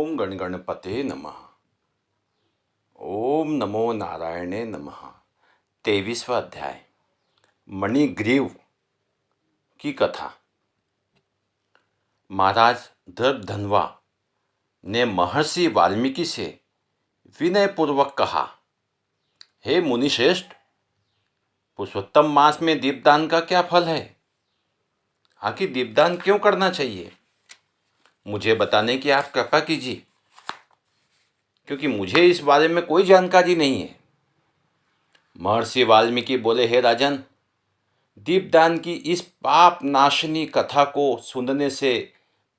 ओम गणगणपते नमः। ओम नमो नारायणे नमः। 23वां अध्याय मणिग्रीव की कथा। महाराज दर्पधनवा ने महर्षि वाल्मीकि से विनयपूर्वक कहा, हे मुनिश्रेष्ठ, पुरुषोत्तम मास में दीपदान का क्या फल है? आखिर दीपदान क्यों करना चाहिए? मुझे बताने की आप कृपा कीजिए, क्योंकि मुझे इस बारे में कोई जानकारी नहीं है। महर्षि वाल्मीकि बोले, हे राजन, दीपदान की इस पाप नाशनी कथा को सुनने से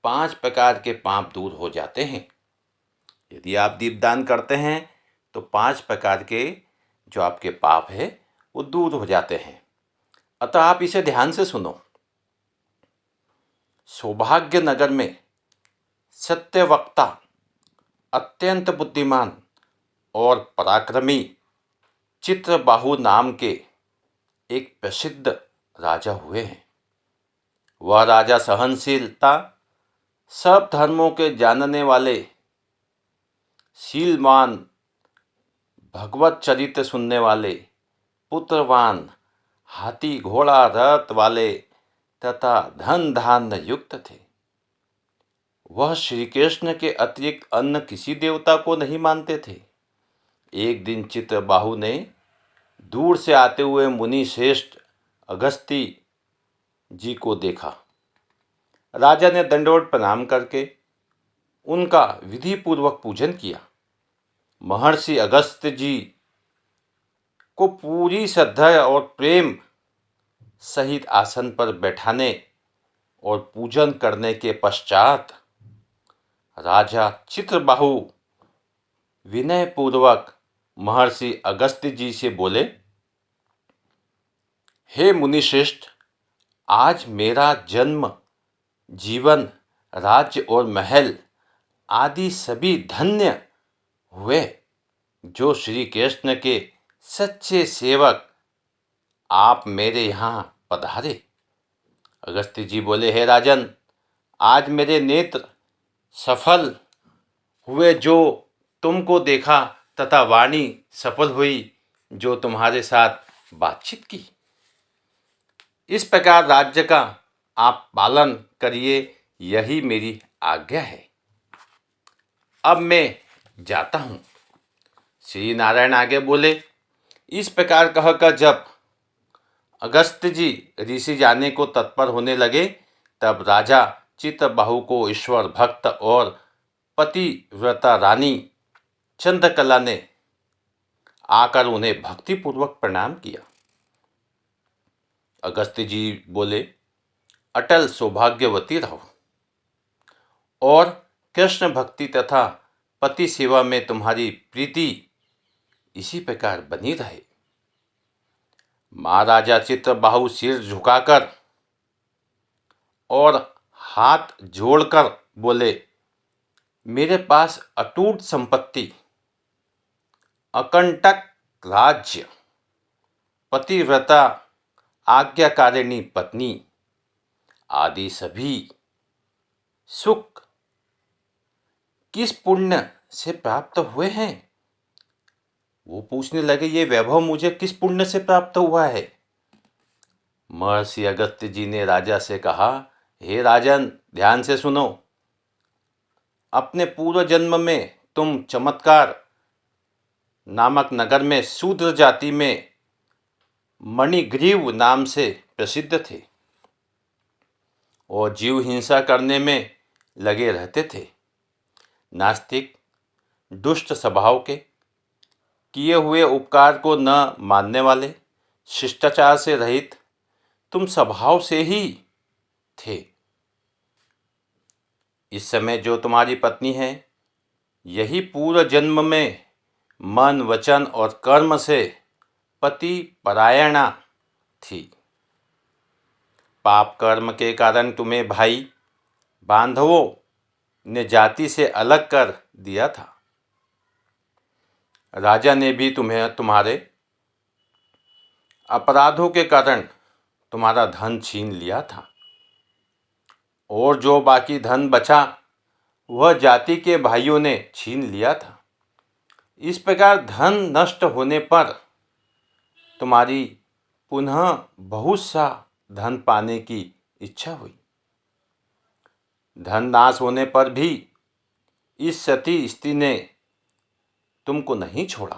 5 प्रकार के पाप दूर हो जाते हैं। यदि आप दीपदान करते हैं तो 5 प्रकार के जो आपके पाप है वो दूर हो जाते हैं। अतः आप इसे ध्यान से सुनो। सौभाग्य नगर में सत्यवक्ता, अत्यंत बुद्धिमान और पराक्रमी चित्रबाहु नाम के एक प्रसिद्ध राजा हुए हैं। वह राजा सहनशीलता, सब धर्मों के जानने वाले, शीलवान, भगवत चरित्र सुनने वाले, पुत्रवान, हाथी घोड़ा रथ वाले तथा धन धान्य युक्त थे। वह श्री कृष्ण के अतिरिक्त अन्य किसी देवता को नहीं मानते थे। एक दिन चित्रबाहु ने दूर से आते हुए मुनि श्रेष्ठ अगस्ती जी को देखा। राजा ने दंडवत प्रणाम करके उनका विधि पूर्वक पूजन किया। महर्षि अगस्त्य जी को पूरी श्रद्धा और प्रेम सहित आसन पर बैठाने और पूजन करने के पश्चात राजा चित्रबाहु विनय पूर्वक महर्षि अगस्त्य जी से बोले, हे मुनिश्रेष्ठ, आज मेरा जन्म, जीवन, राज्य और महल आदि सभी धन्य हुए जो श्री कृष्ण के सच्चे सेवक आप मेरे यहाँ पधारे। अगस्त्य जी बोले, हे राजन, आज मेरे नेत्र सफल हुए जो तुमको देखा, तथा वाणी सफल हुई जो तुम्हारे साथ बातचीत की। इस प्रकार राज्य का आप पालन करिए, यही मेरी आज्ञा है। अब मैं जाता हूँ। श्री नारायण आगे बोले, इस प्रकार कहकर जब अगस्त्य जी ऋषि जाने को तत्पर होने लगे, तब राजा चित्रबाहु को ईश्वर भक्त और पतिव्रता रानी चंद्रकला ने आकर उन्हें भक्तिपूर्वक प्रणाम किया। अगस्त्य जी बोले, अटल सौभाग्यवती रहो और कृष्ण भक्ति तथा पति सेवा में तुम्हारी प्रीति इसी प्रकार बनी रहे। महाराजा चित्रबाहु सिर झुकाकर और हाथ जोड़कर बोले, मेरे पास अटूट संपत्ति, अकंटक राज्य, पतिव्रता, आज्ञाकारिणी पत्नी आदि सभी सुख किस पुण्य से प्राप्त हुए हैं? वो पूछने लगे, ये वैभव मुझे किस पुण्य से प्राप्त हुआ है? महर्षि अगस्त्य जी ने राजा से कहा, हे राजन, ध्यान से सुनो। अपने पूर्व जन्म में तुम चमत्कार नामक नगर में शूद्र जाति में मणिग्रीव नाम से प्रसिद्ध थे और जीव हिंसा करने में लगे रहते थे। नास्तिक, दुष्ट स्वभाव के, किए हुए उपकार को न मानने वाले, शिष्टाचार से रहित तुम स्वभाव से ही थे। इस समय जो तुम्हारी पत्नी है, यही पूर्व जन्म में मन, वचन और कर्म से पति परायणा थी। पाप कर्म के कारण तुम्हें भाई बांधवों ने जाति से अलग कर दिया था। राजा ने भी तुम्हें तुम्हारे अपराधों के कारण तुम्हारा धन छीन लिया था, और जो बाकी धन बचा वह जाति के भाइयों ने छीन लिया था। इस प्रकार धन नष्ट होने पर तुम्हारी पुनः बहुत सा धन पाने की इच्छा हुई। धन नाश होने पर भी इस सती स्त्री ने तुमको नहीं छोड़ा,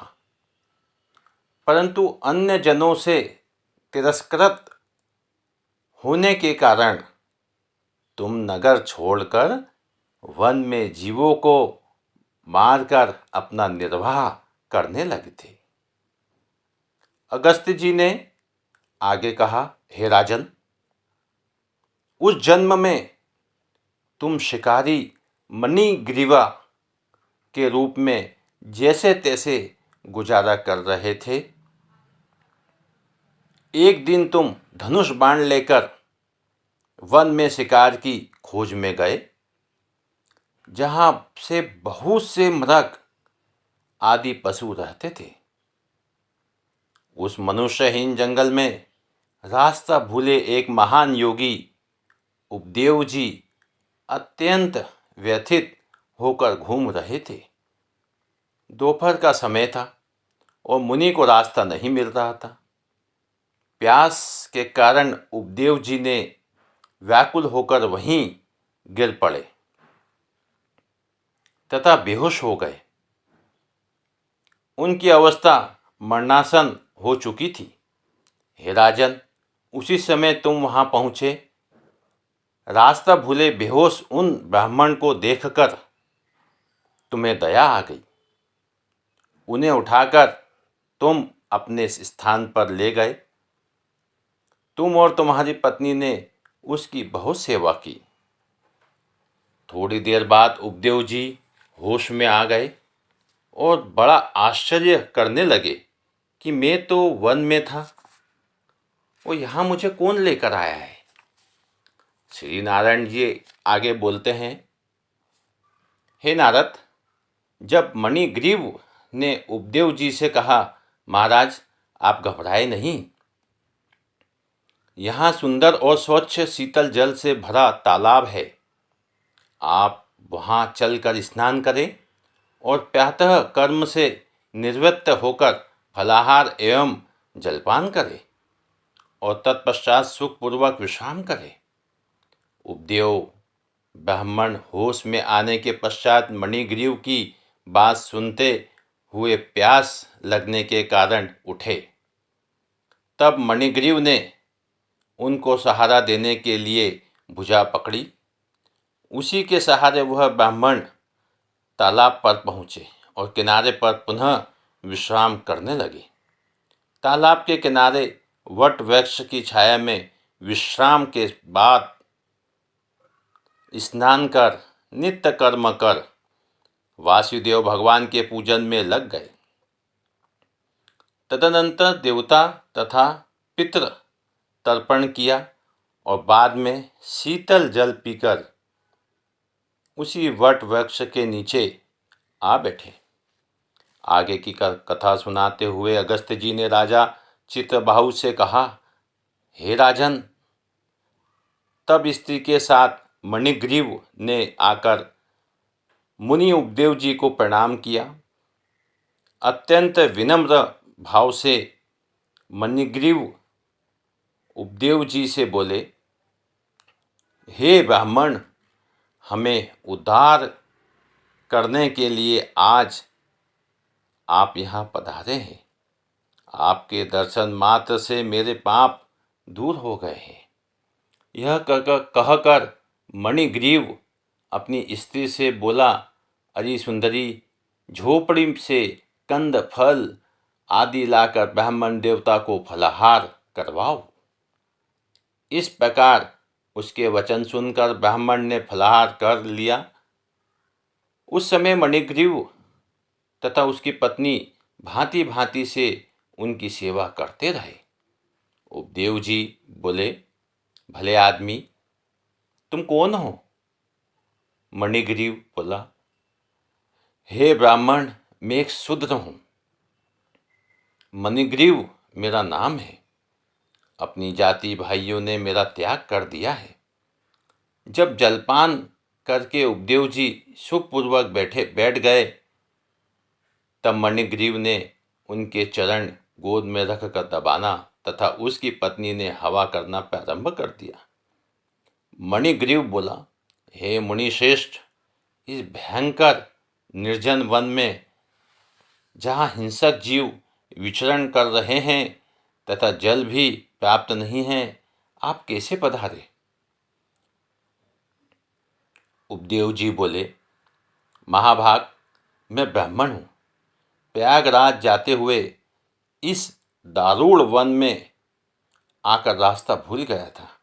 परंतु अन्य जनों से तिरस्कृत होने के कारण तुम नगर छोड़कर वन में जीवों को मारकर अपना निर्वाह करने लगे थे। अगस्त्य जी ने आगे कहा, हे राजन, उस जन्म में तुम शिकारी मणिग्रीवा के रूप में जैसे तैसे गुजारा कर रहे थे। एक दिन तुम धनुष बाण लेकर वन में शिकार की खोज में गए, जहां से बहुत से मृग आदि पशु रहते थे। उस मनुष्यहीन जंगल में रास्ता भूले एक महान योगी उपदेव जी अत्यंत व्यथित होकर घूम रहे थे। दोपहर का समय था और मुनि को रास्ता नहीं मिल रहा था। प्यास के कारण उपदेव जी ने व्याकुल होकर वहीं गिर पड़े तथा बेहोश हो गए। उनकी अवस्था मरणासन हो चुकी थी। हे राजन, उसी समय तुम वहां पहुंचे। रास्ता भूले बेहोश उन ब्राह्मण को देखकर तुम्हें दया आ गई। उन्हें उठाकर तुम अपने स्थान पर ले गए। तुम और तुम्हारी पत्नी ने उसकी बहुत सेवा की। थोड़ी देर बाद उपदेव जी होश में आ गए और बड़ा आश्चर्य करने लगे कि मैं तो वन में था और यहाँ मुझे कौन लेकर आया है। श्री नारायण जी आगे बोलते हैं, हे नारद, जब मणिग्रीव ने उपदेव जी से कहा, महाराज आप घबराए नहीं, यहाँ सुंदर और स्वच्छ शीतल जल से भरा तालाब है। आप वहाँ चलकर स्नान करें और प्रातः कर्म से निवृत्त होकर फलाहार एवं जलपान करें और तत्पश्चात सुखपूर्वक विश्राम करें। उपदेव ब्राह्मण होश में आने के पश्चात मणिग्रीव की बात सुनते हुए प्यास लगने के कारण उठे। तब मणिग्रीव ने उनको सहारा देने के लिए भुजा पकड़ी। उसी के सहारे वह ब्राह्मण तालाब पर पहुँचे और किनारे पर पुनः विश्राम करने लगे। तालाब के किनारे वट वृक्ष की छाया में विश्राम के बाद स्नान कर नित्य कर्म कर वासुदेव भगवान के पूजन में लग गए। तदनंतर देवता तथा पितृ तर्पण किया और बाद में शीतल जल पीकर उसी वट वृक्ष के नीचे आ बैठे। आगे की कथा सुनाते हुए अगस्त्य जी ने राजा चित्रबाहु से कहा, हे राजन, तब स्त्री के साथ मणिग्रीव ने आकर मुनि उपदेव जी को प्रणाम किया। अत्यंत विनम्र भाव से मणिग्रीव उपदेव जी से बोले, हे ब्राह्मण, हमें उद्धार करने के लिए आज आप यहाँ पधारे हैं। आपके दर्शन मात्र से मेरे पाप दूर हो गए हैं। यह कहकर मणिग्रीव अपनी स्त्री से बोला, अरे सुंदरी, झोपड़ी से कंद फल आदि लाकर ब्राह्मण देवता को फलाहार करवाओ। इस प्रकार उसके वचन सुनकर ब्राह्मण ने फलाहार कर लिया। उस समय मणिग्रीव तथा उसकी पत्नी भांति भांति से उनकी सेवा करते रहे। उपदेव जी बोले, भले आदमी, तुम कौन हो? मणिग्रीव बोला, हे ब्राह्मण, मैं एक शूद्र हूँ। मणिग्रीव मेरा नाम है। अपनी जाति भाइयों ने मेरा त्याग कर दिया है। जब जलपान करके उपदेव जी सुखपूर्वक बैठ गए, तब मणिग्रीव ने उनके चरण गोद में रखकर दबाना तथा उसकी पत्नी ने हवा करना प्रारंभ कर दिया। मणिग्रीव बोला, हे मुनिश्रेष्ठ, इस भयंकर निर्जन वन में जहाँ हिंसक जीव विचरण कर रहे हैं तथा जल भी प्राप्त नहीं है, आप कैसे पधारे? उपदेव जी बोले, महाभाग, मैं ब्राह्मण हूँ। प्रयागराज जाते हुए इस दारुण वन में आकर रास्ता भूल गया था।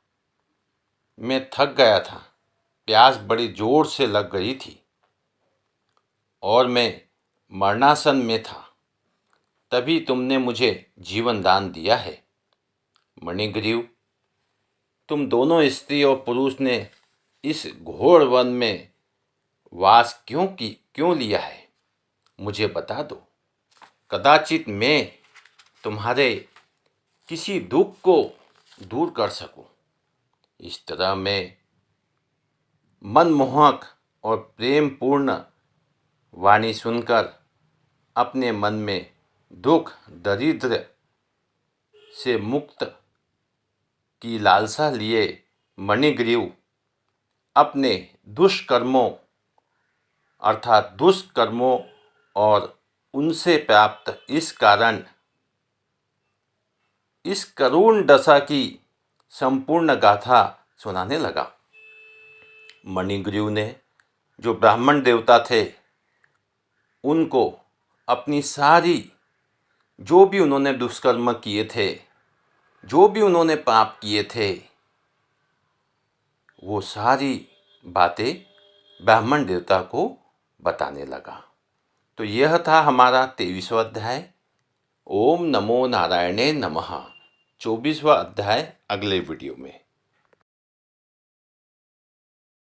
मैं थक गया था, प्यास बड़ी जोर से लग गई थी और मैं मरणासन में था। तभी तुमने मुझे जीवन दान दिया है। मणिग्रीव, तुम दोनों स्त्री और पुरुष ने इस घोर वन में वास क्यों लिया है, मुझे बता दो। कदाचित मैं तुम्हारे किसी दुख को दूर कर सकूं। इस तरह मैं मनमोहक और प्रेमपूर्ण वाणी सुनकर अपने मन में दुख दरिद्र से मुक्त की लालसा लिए मणिग्रीव अपने दुष्कर्मों और उनसे प्राप्त इस करुण दशा की संपूर्ण गाथा सुनाने लगा। मणिग्रीव ने, जो ब्राह्मण देवता थे, उनको अपनी सारी, जो भी उन्होंने दुष्कर्म किए थे, जो भी उन्होंने पाप किए थे, वो सारी बातें ब्राह्मण देवता को बताने लगा। तो यह था हमारा 23वां अध्याय। ओम नमो नारायणे नमः। 24वां अध्याय अगले वीडियो में।